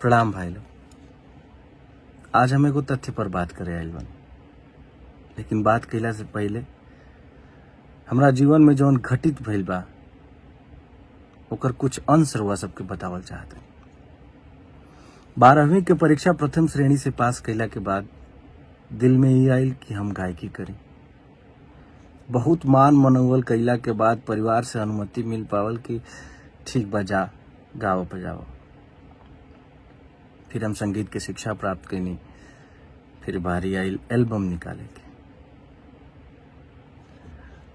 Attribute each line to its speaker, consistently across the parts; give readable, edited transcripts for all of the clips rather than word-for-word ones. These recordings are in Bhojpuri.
Speaker 1: प्रणाम भाई लोग। आज हम एगो तथ्य पर बात करे आइल बानी, लेकिन बात कइला से पहले हमरा जीवन में जौन घटित भइल बा ओकर कुछ अंश रउआ सबके बतावल चाहत हई। 12वीं के परीक्षा प्रथम श्रेणी से पास कइला के बाद दिल में ये आइल कि हम गायकी करी। बहुत मान मनोबल कइला के बाद परिवार से अनुमति मिल पावल कि ठीक बा, जा गाओ बजाओ। फिर हम संगीत के शिक्षा प्राप्त कईनी। फिर बारी आइल एल्बम निकाले के।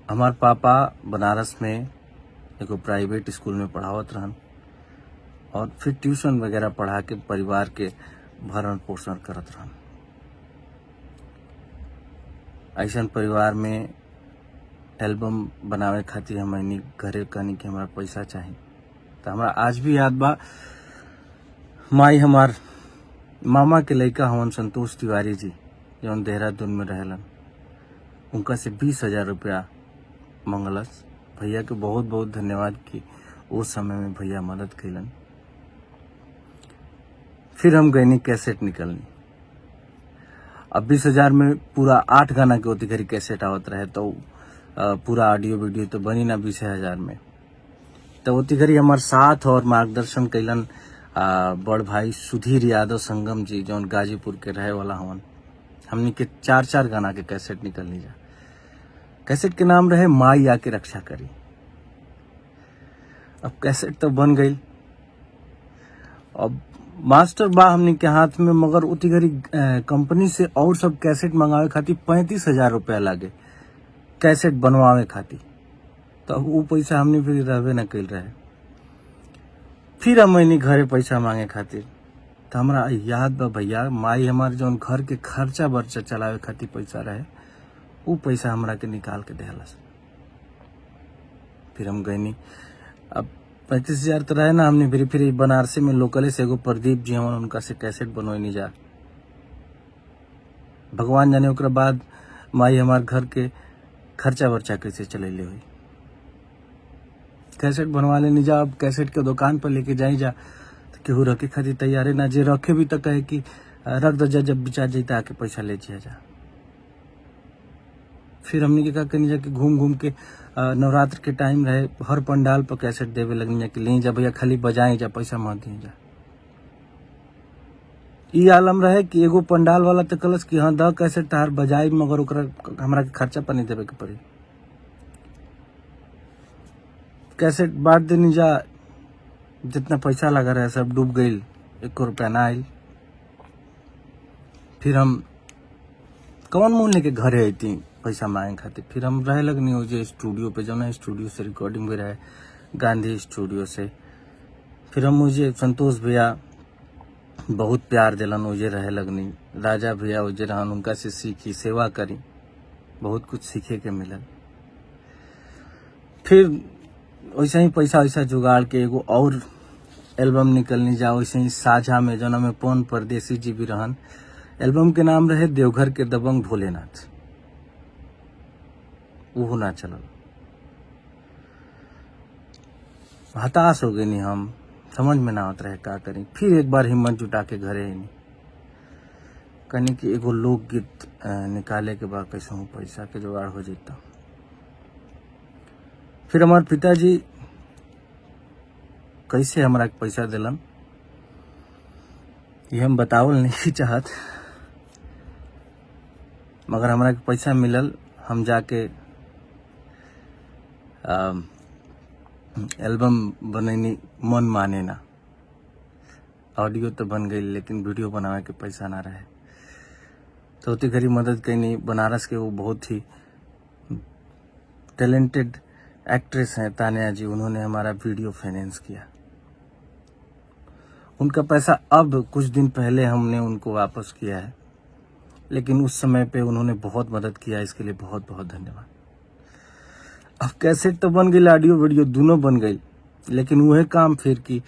Speaker 1: हमार पापा बनारस में एगो प्राइवेट स्कूल में पढ़ावत रहन और फिर ट्यूशन वगैरह पढ़ा के परिवार के भरण पोषण करत रहन। ऐसन परिवार में एल्बम बनावे खातिर हमनी घरे कहनी कि हमारा पैसा चाहिए। तो हमारा आज भी याद बा, माई हमार मामा के लड़का हवन संतोष तिवारी जी, जौन देहरादून में रहलन, उनका से 20,000 रुपया मंगलस। भैया के बहुत बहुत धन्यवाद कि उस समय में भैया मदद कैलन। फिर हम गईनी कैसेट निकलनी। अब 20,000 में पूरा 8 गाना के ओती घरी कैसेट आवत रहे, तो पूरा ऑडियो वीडियो तो बनी ना 20,000 में। तो ओती घरी हमार साथ और मार्गदर्शन कैलन बड़ भाई सुधीर यादव संगम जी, जौन गाजीपुर के रहे वाला हवन। हमनी के 4-4 गाना के कैसेट निकलनी जा। कैसेट के नाम रहे माई आके रक्षा करी। अब कैसेट तो बन गई। अब मास्टर बा हमनी के हाथ में, मगर उती घड़ी कंपनी से और सब कैसेट मंगावे खातिर 35,000 रुपया लागे कैसेट बनवावे खातिर। तो अब वो पैसा हमने फिर रहबे न कैल रहे। फिर हमनी घरे पैसा मांगे खातिर, तो हमरा याद बा भैया, माई हमार जौन घर के खर्चा बर्चा चलावे खातिर पैसा रहे, वो पैसा हमरा के निकाल के देहलस। फिर हम गईनी। अब 35,000 तो रहे ना, हमने फिर बनारसी में लोकले से एगो प्रदीप जी हवन, उनका से कैसेट बनवाई जा। भगवान जाने ओकरा बाद माई हमार घर के खर्चा वर्चा कैसे चलेले हुई। कैसेट बनवा लेनी जा। अब कैसेट के दुकान पर लेके जाई जा तो केहू रखे खातिर तैयारे ना, जे रखे भी तो कहे कि रख दो जा, जब बिचा जाता आके पैसा ले जा। फिर हमने के का करनी जा कि घूम घूम के नवरात्र के टाइम रहे, हर पंडाल पर कैसेट देवे लगनी जा कि ले जा भैया, खाली बजाए जा, पैसा मत दी जा। ई आलम रहे कि एगो पंडाल वाला तो कलस कि हाँ द कैसेट तार बजाई, मगर ओकरा हमरा के खर्चा पर नहीं देवे के पड़ी। कैसेट बांट देनी जा, जितना पैसा लगा रहे सब डूब गई, 1 रुपया ना आयल। फिर हम कौन मुंह लेके घरे आती पैसा मांगे खातिर। फिर हम रहे लगनी हो जे स्टूडियो पे, जौन स्टूडियो से रिकॉर्डिंग भी रहे, गांधी स्टूडियो से। फिर हम मुझे संतोष भैया बहुत प्यार दिलन, मुझे रहे लगनी। राजा भैया उजे रहन, उनका से सीखी, सेवा करी, बहुत कुछ सीखे के मिलल। फिर वैसे ही पैसा वैसा जुगाड़ के एगो और एल्बम निकलनी जा। वैसे ही साझा में, जौन में पवन परदेसी जी भी रहन। एल्बम के नाम रहे देवघर के दबंग भोलेनाथ। वो ना चलल। हताश हो गई हम, समझ में ना आवत रहे का करी। फिर एक बार हिम्मत जुटा के घरे आईनी, कहनी कि एगो लोकगीत निकाले के बाद कैसे हूँ पैसा के जुगाड़ हो जाता। फिर हमारे पिताजी कैसे हमरा के पैसा दिलन ये हम बतावल नहीं चाहत, मगर हमरा के पैसा मिलल। हम जाके एल्बम बनैनी, मन माने ना। ऑडियो तो बन गई, लेकिन वीडियो बनावे के पैसा ना रहे। तो उतनी घड़ी मदद कैनी। बनारस के वो बहुत ही टैलेंटेड एक्ट्रेस हैं तानिया जी, उन्होंने हमारा वीडियो फाइनेंस किया। उनका पैसा अब कुछ दिन पहले हमने उनको वापस किया है, लेकिन उस समय पे उन्होंने बहुत मदद किया, इसके लिए बहुत बहुत धन्यवाद। अब कैसेट तो बन गई, ऑडियो वीडियो दोनों बन गई, लेकिन वह काम फिर की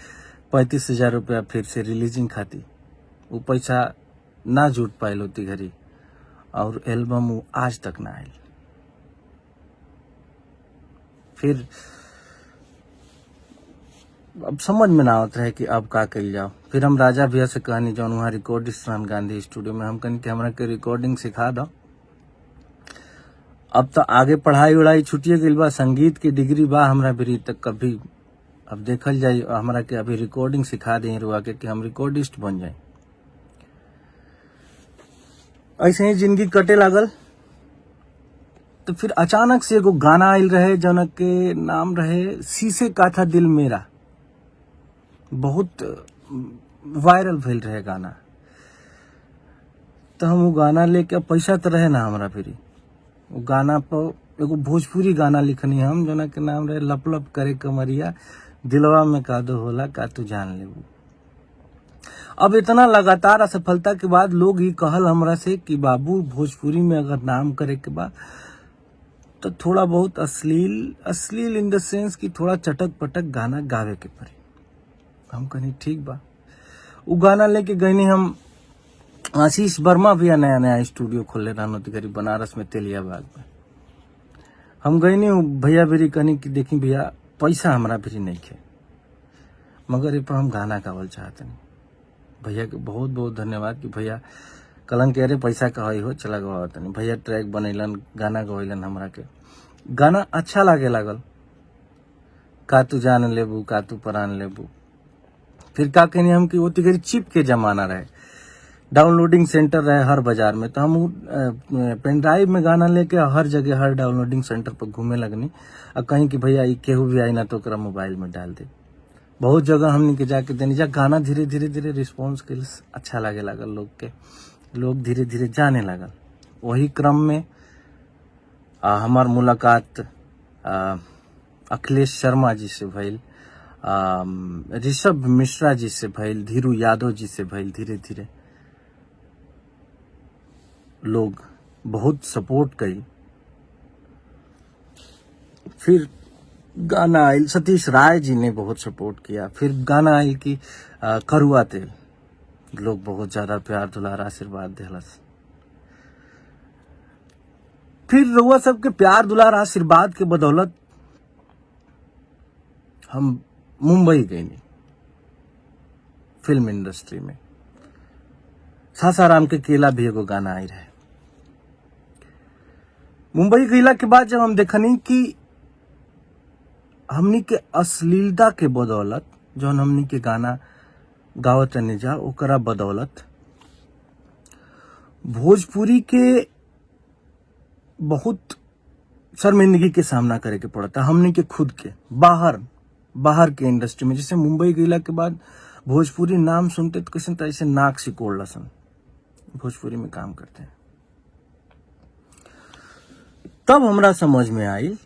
Speaker 1: 35,000 रुपया फिर से रिलीजिंग खाती, वो पैसा ना जुट पायल होती घड़ी, और एल्बम वो आज तक ना आयल। फिर अब समझ में ना आवत रहे कि अब का कल जाओ। फिर हम राजा भैया से कहनी, जौन वहाँ रिकॉर्डिस्ट रहन गांधी स्टूडियो में, हम कहनी कि हमरा के रिकॉर्डिंग सिखा दो। अब तो आगे पढ़ाई उड़ाई छुटिए गई बा, संगीत की डिग्री बा हमरा भी तक कभी। अब देखल जाए हमरा के अभी रिकॉर्डिंग सिखा दे रुआ के कि हम रिकॉर्डिस्ट बन जाए। ऐसे ही जिंदगी कटे लागल। तो फिर अचानक से एगो गाना आयल रहे जौन के नाम रहे शीशे का था दिल मेरा। बहुत वायरल भेल रहे गाना। तो हम वो गाना लेके, पैसा तो रहे ना हमरा फिर, वो गाना पर एगो भोजपुरी गाना लिखनी हम जौन के नाम रहे लप लप करे कमरिया, दिलवा में का दो होला का तू जान लेबू। अब इतना लगातार असफलता के बाद लोग ही कहल हमरा से कि बाबू भोजपुरी में अगर नाम करे के बाद तो थोड़ा बहुत अश्लील इन द सेंस कि थोड़ा चटक पटक गाना गावे के पड़ी। हम कहनी ठीक बा। वो गाना लेके गईनी हम। आशीष वर्मा भैया नया स्टूडियो खोले रहन करीब बनारस में तेलियाबाग में। हम गईनी भैया बेरी कहनी कि देखी भैया पैसा हमरा भी नहीं खे, मगर ए पर हम गाना गावल चाहते नहीं। भैया के बहुत बहुत धन्यवाद कि भैया कलन के अरे पैसा कही हो चला गवा तनी। भैया ट्रैक बनैलन, गाना गवैलन हमरा के। गाना अच्छा लागे लागल, का तू जान लेबू का तू परान लेबू। फिर का कहनी हम कि वो तिगरी चिप के जमाना रहे, डाउनलोडिंग सेंटर रहे हर बाजार में। तो हम पेन ड्राइव में गाना लेके हर जगह हर डाउनलोडिंग सेंटर पर घूमे लगनी। और कहीं कि भैया ई केहू भी आई ना तो ओकरा मोबाइल में डाल दे। बहुत जगह हमनी के जाके देनी जा गाना धीरे धीरे रिस्पॉन्स के अच्छा लागे लागल लोग के। लोग धीरे धीरे जाने लागल। वही क्रम में हमार मुलाकात अखिलेश शर्मा जी से भइल, ऋषभ मिश्रा जी से भइल, धीरू यादव जी से भइल। धीरे धीरे लोग बहुत सपोर्ट करी। फिर गाना आयल, सतीश राय जी ने बहुत सपोर्ट किया। फिर गाना आयल कि करुआ तेल, लोग बहुत ज्यादा प्यार दुलार आशीर्वाद दिलस। फिर रउआ सबके प्यार दुलार आशीर्वाद के बदौलत हम मुंबई गए फिल्म इंडस्ट्री में। सासाराम के केला भी एगो गाना आई रहे। मुंबई गईला के बाद जब हम देखनी कि हमनी के अश्लीलता के बदौलत जौन हमनी के गाना गावत नहीं जा, ओकरा बदौलत भोजपुरी के बहुत शर्मिंदगी के सामना करे के पड़ता। हमनी के खुद के बाहर के इंडस्ट्री में, जैसे मुंबई गईला के बाद भोजपुरी नाम सुनते तो किसी तरह से नाक सिकोड़ लसन, भोजपुरी में काम करते हैं। तब हमरा समझ में आई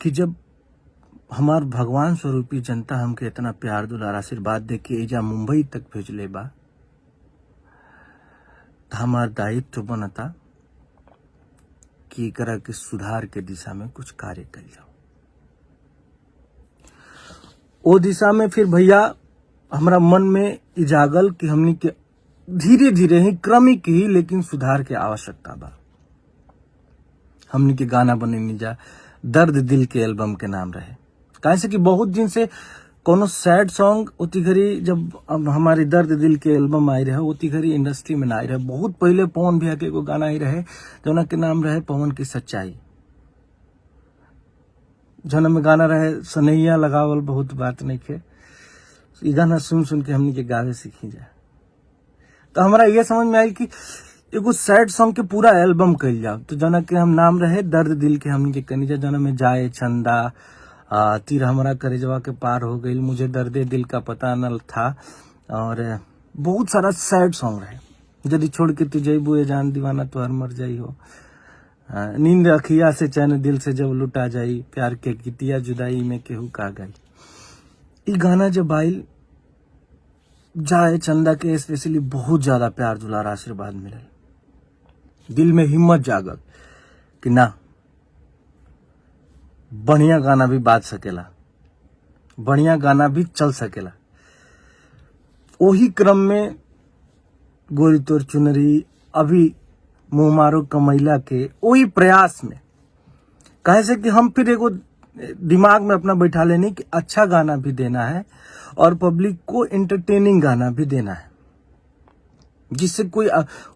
Speaker 1: कि जब हमार भगवान स्वरूपी जनता हमके इतना प्यार दुलार आशीर्वाद दे के एजा मुंबई तक भेजले बा, तो हमार दायित्व बनता कि एकरा के सुधार के दिशा में कुछ कार्य कर जाओ। ओ दिशा में फिर भैया हमरा मन में इजागल कि हमनी के धीरे धीरे ही क्रमिक ही लेकिन सुधार के आवश्यकता बा। हमनी के गाना बनेनी जा दर्द दिल के एल्बम के नाम रहे। कैसे कि बहुत दिन से कोनो सैड सॉन्ग उती घड़ी जब हमारी दर्द दिल के एल्बम आई रहे उती घड़ी इंडस्ट्री में ना आई रहे। बहुत पहले पवन भैया के एगो गाना आई रहे जौना के नाम रहे पवन की सच्चाई। जौना में गाना रहे सनैया लगावल बहुत बात नहीं खे। ये गाना सुन के हमनी के गावे सीखी जाए। तो हमारा ये समझ में आई कि एगो सैड सॉन्ग के पूरा एल्बम कल जाओ। तो जौना के हम नाम रहे दर्द दिल के हमनी के कनी जा, जौना में जाए चंदा तीर हमारा करेजवा के पार हो गई, मुझे दर्दे दिल का पता न था, और बहुत सारा सैड सॉन्ग रहे। यदि छोड़ के तू जईबू ए जान दीवाना तो हर मर जाई हो, नींद अखिया से चैन दिल से जब लुटा जाई, प्यार के गीतिया जुदाई में केहू का गई। ई गाना जब आइल जाए चंदा के स्पेशली बहुत ज्यादा प्यार दुलार आशीर्वाद मिलल। दिल में हिम्मत जागल कि ना बढ़िया गाना भी बाज सकेला, बढ़िया गाना भी चल सकेला। वही क्रम में गोरी तोर चुनरी, अभी मुंह मारो कमैला के वही प्रयास में कहे से कि हम फिर एगो दिमाग में अपना बैठा लेनी कि अच्छा गाना भी देना है और पब्लिक को एंटरटेनिंग गाना भी देना है, जिससे कोई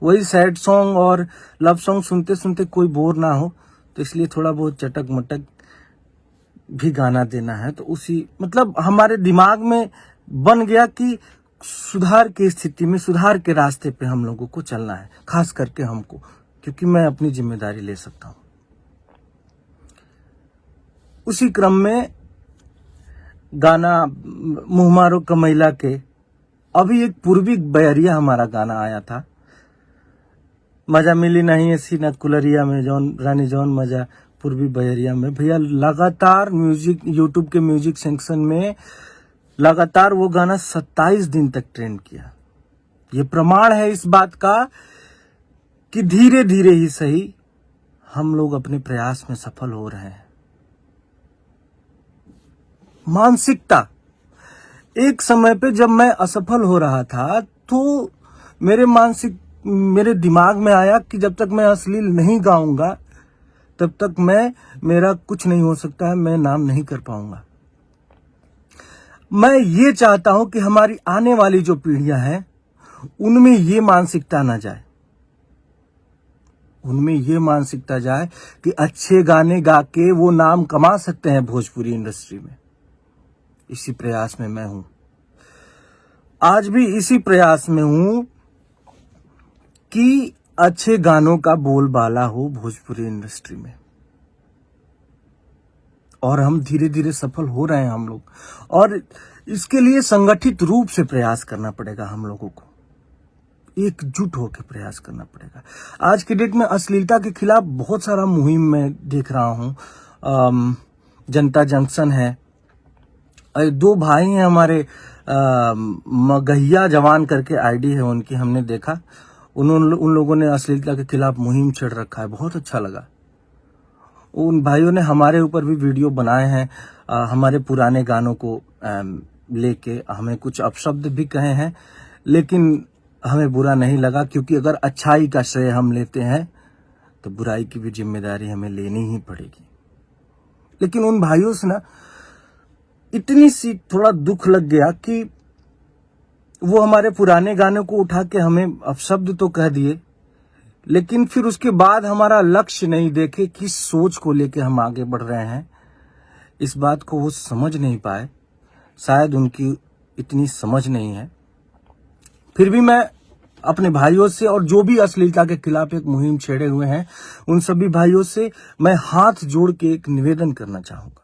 Speaker 1: वही सैड सॉन्ग और लव सॉन्ग सुनते सुनते कोई बोर ना हो। तो इसलिए थोड़ा बहुत चटक मटक भी गाना देना है। तो उसी मतलब हमारे दिमाग में बन गया कि सुधार की स्थिति में, सुधार के रास्ते पे हम लोगों को चलना है, खास करके हमको, क्योंकि मैं अपनी जिम्मेदारी ले सकता हूं। उसी क्रम में गाना मुँह मारो कमैला के अभी एक पूर्वी बयरिया हमारा गाना आया था, मजा मिली नहीं ऐसी न कुलरिया में जौन रानी जौन मजा पूर्वी बयरिया में। भैया लगातार म्यूजिक, यूट्यूब के म्यूजिक सेक्शन में लगातार वो गाना 27 दिन तक ट्रेंड किया। ये प्रमाण है इस बात का कि धीरे धीरे ही सही हम लोग अपने प्रयास में सफल हो रहे हैं। मानसिकता, एक समय पे जब मैं असफल हो रहा था तो मेरे दिमाग में आया कि जब तक मैं अश्लील नहीं गाऊंगा तब तक मेरा कुछ नहीं हो सकता है, मैं नाम नहीं कर पाऊंगा। मैं ये चाहता हूं कि हमारी आने वाली जो पीढ़ियां हैं उनमें ये मानसिकता ना जाए, उनमें ये मानसिकता जाए कि अच्छे गाने गा के वो नाम कमा सकते हैं भोजपुरी इंडस्ट्री में। इसी प्रयास में मैं हूं, आज भी इसी प्रयास में हूं कि अच्छे गानों का बोलबाला हो भोजपुरी इंडस्ट्री में। और हम धीरे धीरे सफल हो रहे हैं हम लोग, और इसके लिए संगठित रूप से प्रयास करना पड़ेगा हम लोगों को, एकजुट होकर प्रयास करना पड़ेगा। आज के डेट में अश्लीलता के खिलाफ बहुत सारा मुहिम मैं देख रहा हूं। जनता जंक्शन है, दो भाई हैं हमारे, मगहिया जवान करके आईडी है उनकी, हमने देखा उन लोगों ने अश्लीलता के खिलाफ मुहिम छेड़ रखा है, बहुत अच्छा लगा। उन भाइयों ने हमारे ऊपर भी वीडियो बनाए हैं, हमारे पुराने गानों को लेके हमें कुछ अपशब्द भी कहे हैं, लेकिन हमें बुरा नहीं लगा, क्योंकि अगर अच्छाई का श्रेय हम लेते हैं तो बुराई की भी जिम्मेदारी हमें लेनी ही पड़ेगी। लेकिन उन भाइयों से ना इतनी सी थोड़ा दुख लग गया कि वो हमारे पुराने गानों को उठा के हमें अपशब्द तो कह दिए, लेकिन फिर उसके बाद हमारा लक्ष्य नहीं देखे, किस सोच को लेके हम आगे बढ़ रहे हैं, इस बात को वो समझ नहीं पाए। शायद उनकी इतनी समझ नहीं है। फिर भी मैं अपने भाइयों से, और जो भी अश्लीलता के खिलाफ एक मुहिम छेड़े हुए हैं, उन सभी भाइयों से मैं हाथ जोड़ के एक निवेदन करना चाहूंगा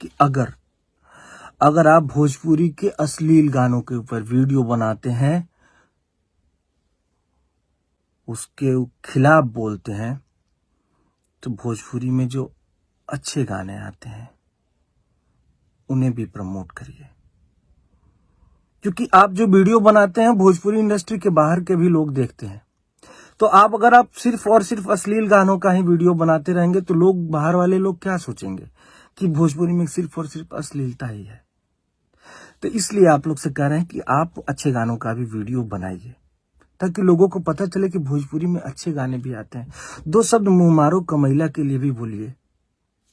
Speaker 1: कि अगर आप भोजपुरी के अश्लील गानों के ऊपर वीडियो बनाते हैं, उसके खिलाफ बोलते हैं, तो भोजपुरी में जो अच्छे गाने आते हैं उन्हें भी प्रमोट करिए। क्योंकि आप जो वीडियो बनाते हैं भोजपुरी इंडस्ट्री के बाहर के भी लोग देखते हैं। तो अगर आप सिर्फ और सिर्फ अश्लील गानों का ही वीडियो बनाते रहेंगे तो लोग, बाहर वाले लोग क्या सोचेंगे कि भोजपुरी में सिर्फ और सिर्फ अश्लीलता ही है। तो इसलिए आप लोग से कह रहे हैं कि आप अच्छे गानों का भी वीडियो बनाइए, ताकि लोगों को पता चले कि भोजपुरी में अच्छे गाने भी आते हैं। 2 शब्द मुँह मारो कमैला के लिए भी बोलिए,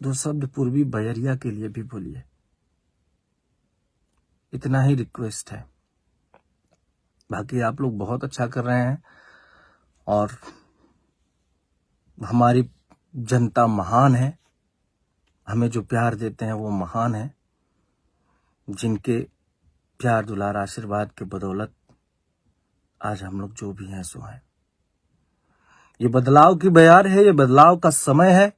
Speaker 1: 2 शब्द पूर्वी बयरिया के लिए भी बोलिए। इतना ही रिक्वेस्ट है। बाकी आप लोग बहुत अच्छा कर रहे हैं और हमारी जनता महान है, हमें जो प्यार देते हैं वो महान है, जिनके प्यार दुलार आशीर्वाद के बदौलत आज हम लोग जो भी हैं सो हैं। ये बदलाव की बयार है, ये बदलाव का समय है।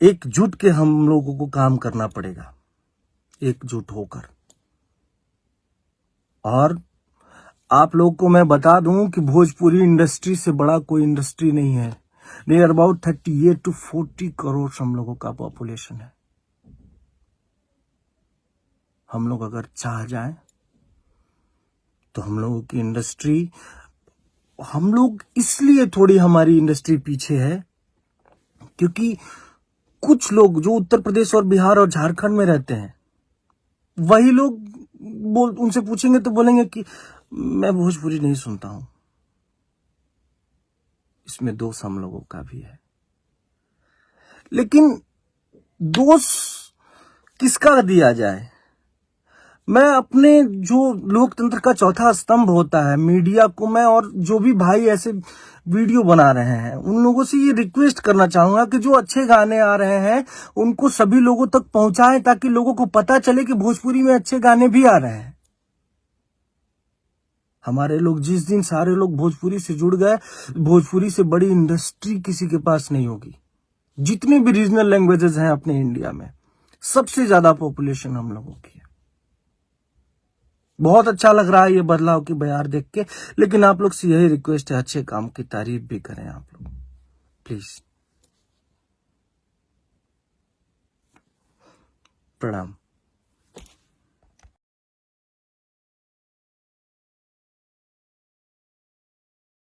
Speaker 1: एकजुट के हम लोगों को काम करना पड़ेगा, एकजुट होकर। और आप लोग को मैं बता दूं कि भोजपुरी इंडस्ट्री से बड़ा कोई इंडस्ट्री नहीं है। नियर अबाउट 38 to 40 करोड़ हम लोगों का पॉपुलेशन है। हम लोग अगर चाह जाएं तो हम लोगों की इंडस्ट्री, हम लोग इसलिए थोड़ी हमारी इंडस्ट्री पीछे है क्योंकि कुछ लोग जो उत्तर प्रदेश और बिहार और झारखंड में रहते हैं, वही लोग उनसे पूछेंगे तो बोलेंगे कि मैं भोजपुरी नहीं सुनता हूं। इसमें दोष हम लोगों का भी है। लेकिन दोष किसका दिया जाए? मैं अपने जो लोकतंत्र का चौथा स्तंभ होता है मीडिया को, मैं और जो भी भाई ऐसे वीडियो बना रहे हैं उन लोगों से ये रिक्वेस्ट करना चाहूंगा कि जो अच्छे गाने आ रहे हैं उनको सभी लोगों तक पहुंचाएं, ताकि लोगों को पता चले कि भोजपुरी में अच्छे गाने भी आ रहे हैं। हमारे लोग जिस दिन सारे लोग भोजपुरी से जुड़ गए, भोजपुरी से बड़ी इंडस्ट्री किसी के पास नहीं होगी। जितने भी रीजनल लैंग्वेजेस हैं अपने इंडिया में, सबसे ज्यादा पॉपुलेशन हम लोगों की है। बहुत अच्छा लग रहा है ये बदलाव की बयार देख के, लेकिन आप लोग से यही रिक्वेस्ट है, अच्छे काम की तारीफ भी करें आप लोग प्लीज। प्रणाम।